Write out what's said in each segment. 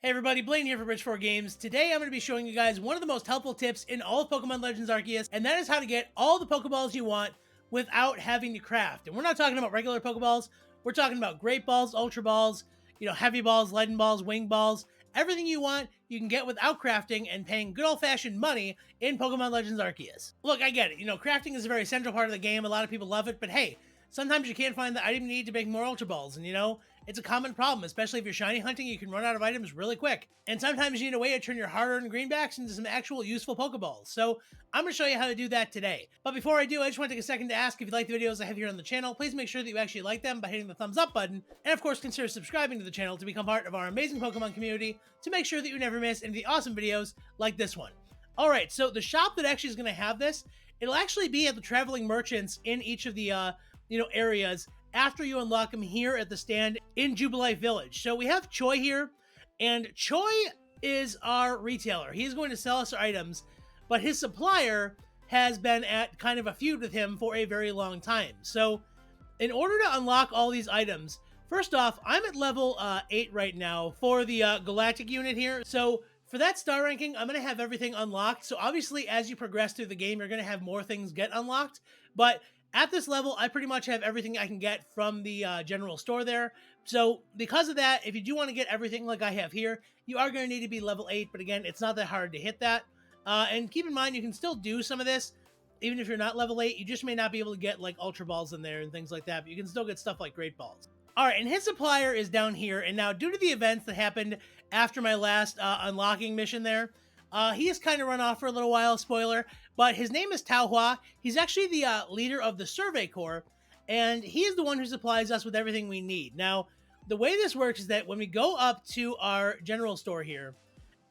Hey everybody, Blaine here for Bridge4 Games. Today I'm going to be showing you guys one of the most helpful tips in all of Pokemon Legends Arceus, and that is how to get all the Pokeballs you want without having to craft. And we're not talking about regular Pokeballs, we're talking about Great Balls, Ultra Balls, Heavy Balls, Legend Balls, Wing Balls. Everything you want, you can get without crafting and paying good old-fashioned money in Pokemon Legends Arceus. Look, I get it. Crafting is a very central part of the game. A lot of people love it, but hey, sometimes you can't find the item you need to make more Ultra Balls, and it's a common problem, especially if you're shiny hunting. You can run out of items really quick. And sometimes you need a way to turn your hard-earned greenbacks into some actual useful Pokeballs. So I'm going to show you how to do that today. But before I do, I just want to take a second to ask if you like the videos I have here on the channel. Please make sure that you actually like them by hitting the thumbs up button. And of course, consider subscribing to the channel to become part of our amazing Pokemon community to make sure that you never miss any of the awesome videos like this one. All right, so the shop that actually is going to have this, it'll actually be at the traveling merchants in each of the areas after you unlock them here at the stand in Jubilife Village. So we have Choi here, and Choi is our retailer. He's going to sell us our items, but his supplier has been at kind of a feud with him for a very long time. So in order to unlock all these items, first off, I'm at level 8 right now for the Galactic unit here. So for that star ranking, I'm going to have everything unlocked. So obviously, as you progress through the game, you're going to have more things get unlocked. But at this level, I pretty much have everything I can get from the general store there. So because of that, if you do want to get everything like I have here, you are going to need to be level 8. But again, it's not that hard to hit that. And keep in mind, you can still do some of this, even if you're not level 8. You just may not be able to get like Ultra Balls in there and things like that. But you can still get stuff like Great Balls. All right, and his supplier is down here. And now, due to the events that happened after my last unlocking mission there, he has kind of run off for a little while, spoiler, but his name is Tao Hua. He's actually the leader of the Survey Corps, and he is the one who supplies us with everything we need. Now, the way this works is that when we go up to our general store here,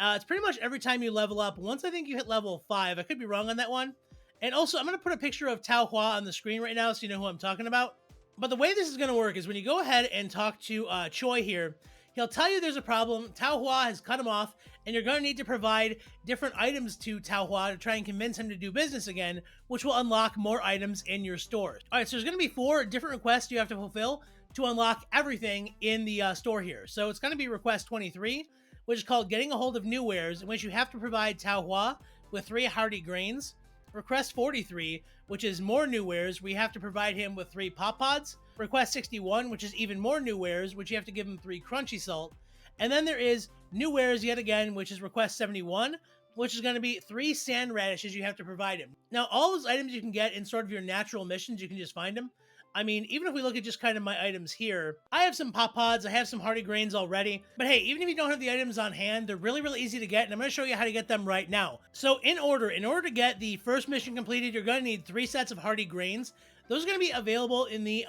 it's pretty much every time you level up. Once I think you hit level 5, I could be wrong on that one. And also, I'm going to put a picture of Tao Hua on the screen right now so you know who I'm talking about. But the way this is going to work is when you go ahead and talk to Choi here, he'll tell you there's a problem. Tao Hua has cut him off, and you're going to need to provide different items to Tao Hua to try and convince him to do business again, which will unlock more items in your stores. All right, so there's going to be 4 different requests you have to fulfill to unlock everything in the store here. So it's going to be request 23, which is called Getting a Hold of New Wares, in which you have to provide Tao Hua with 3 hearty grains. Request 43, which is more new wares, we have to provide him with 3 pop pods. Request 61, which is even more new wares, which you have to give him 3 crunchy salt. And then there is new wares yet again, which is request 71, which is going to be 3 sand radishes you have to provide him. Now, all those items you can get in sort of your natural missions, you can just find them. I mean, even if we look at just kind of my items here, I have some pop pods, I have some hearty grains already. But hey, even if you don't have the items on hand, they're really, really easy to get, and I'm going to show you how to get them right now. So in order to get the first mission completed, you're going to need 3 sets of hearty grains. Those are going to be available in the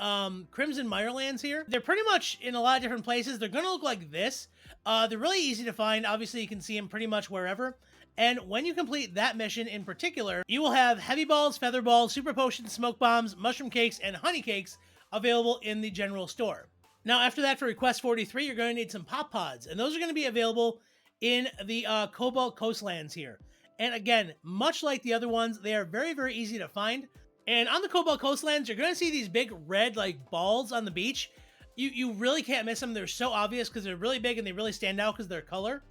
Crimson Mirelands here. They're pretty much in a lot of different places. They're going to look like this. They're really easy to find. Obviously, you can see them pretty much wherever. And when you complete that mission in particular, you will have Heavy Balls, Feather Balls, Super Potions, Smoke Bombs, Mushroom Cakes, and Honey Cakes available in the general store. Now, after that, for Request 43, you're going to need some Pop Pods, and those are going to be available in the Cobalt Coastlands here. And again, much like the other ones, they are very, very easy to find. And on the Cobalt Coastlands, you're going to see these big red, like, balls on the beach. You really can't miss them. They're so obvious because they're really big and they really stand out because of their color.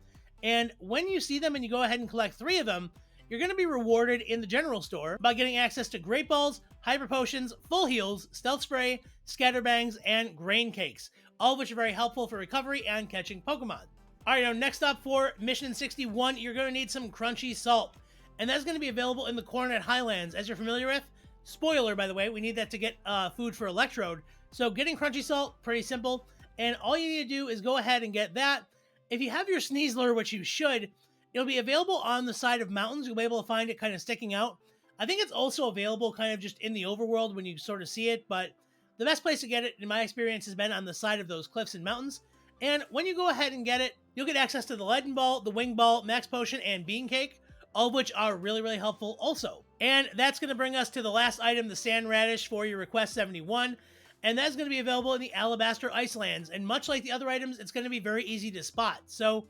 And when you see them and you go ahead and collect 3 of them, you're going to be rewarded in the general store by getting access to Great Balls, Hyper Potions, Full Heals, Stealth Spray, Scatterbangs, and Grain Cakes, all of which are very helpful for recovery and catching Pokemon. All right, now next up for Mission 61, you're going to need some Crunchy Salt. And that's going to be available in the Coronet Highlands, as you're familiar with. Spoiler, by the way, we need that to get food for Electrode. So getting Crunchy Salt, pretty simple. And all you need to do is go ahead and get that. If you have your Sneasler, which you should, it'll be available on the side of mountains. You'll be able to find it kind of sticking out. I think it's also available kind of just in the overworld when you sort of see it, but the best place to get it, in my experience, has been on the side of those cliffs and mountains. And when you go ahead and get it, you'll get access to the Legend Ball, the Wing Ball, Max Potion, and Bean Cake, all of which are really, really helpful also. And that's going to bring us to the last item, the Sand Radish for your Request 71. And that's going to be available in the Alabaster Icelands. And much like the other items, it's going to be very easy to spot. So,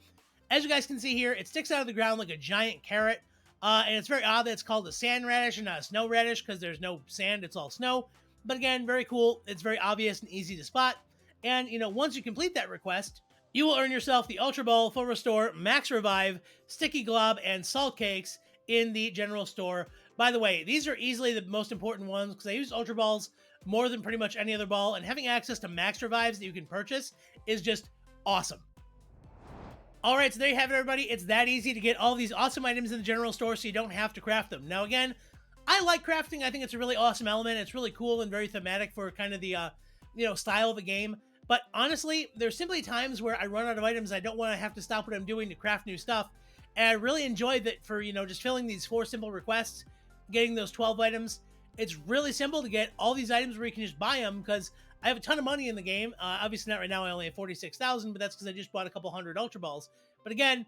as you guys can see here, it sticks out of the ground like a giant carrot. And it's very odd that it's called a sand radish and not a snow radish because there's no sand, it's all snow. But again, very cool. It's very obvious and easy to spot. And, once you complete that request, You will earn yourself the Ultra Ball, Full Restore, Max Revive, Sticky Glob, and Salt Cakes in the general store. By the way, these are easily the most important ones because I use Ultra Balls more than pretty much any other ball, and having access to Max Revives that you can purchase is just awesome. All right, so there you have it, everybody. It's that easy to get all these awesome items in the general store so you don't have to craft them. Now, again, I like crafting. I think it's a really awesome element. It's really cool and very thematic for kind of the, style of the game. But honestly, there's simply times where I run out of items. I don't want to have to stop what I'm doing to craft new stuff. And I really enjoyed that for, just filling these 4 simple requests, getting those 12 items. It's really simple to get all these items where you can just buy them because I have a ton of money in the game. Obviously not right now. I only have 46,000, but that's because I just bought a couple hundred Ultra Balls. But again,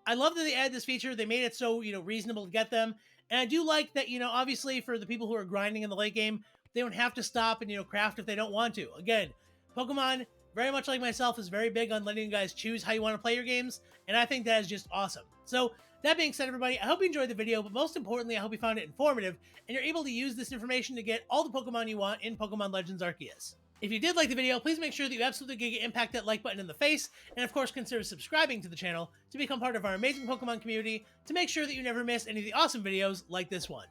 I love that they added this feature. They made it so, reasonable to get them. And I do like that, obviously for the people who are grinding in the late game, they don't have to stop and, craft if they don't want to. Again, Pokemon, very much like myself, is very big on letting you guys choose how you want to play your games. And I think that is just awesome. So that being said, everybody, I hope you enjoyed the video, but most importantly, I hope you found it informative and you're able to use this information to get all the Pokemon you want in Pokemon Legends Arceus. If you did like the video, please make sure that you absolutely impact that like button in the face, and of course consider subscribing to the channel to become part of our amazing Pokemon community to make sure that you never miss any of the awesome videos like this one.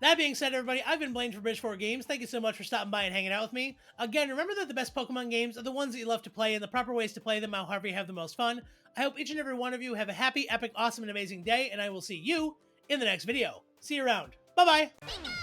That being said, everybody, I've been Blaine for Bridge4 Games. Thank you so much for stopping by and hanging out with me. Again, remember that the best Pokemon games are the ones that you love to play, and the proper ways to play them are however you have the most fun. I hope each and every one of you have a happy, epic, awesome, and amazing day, and I will see you in the next video. See you around. Bye-bye!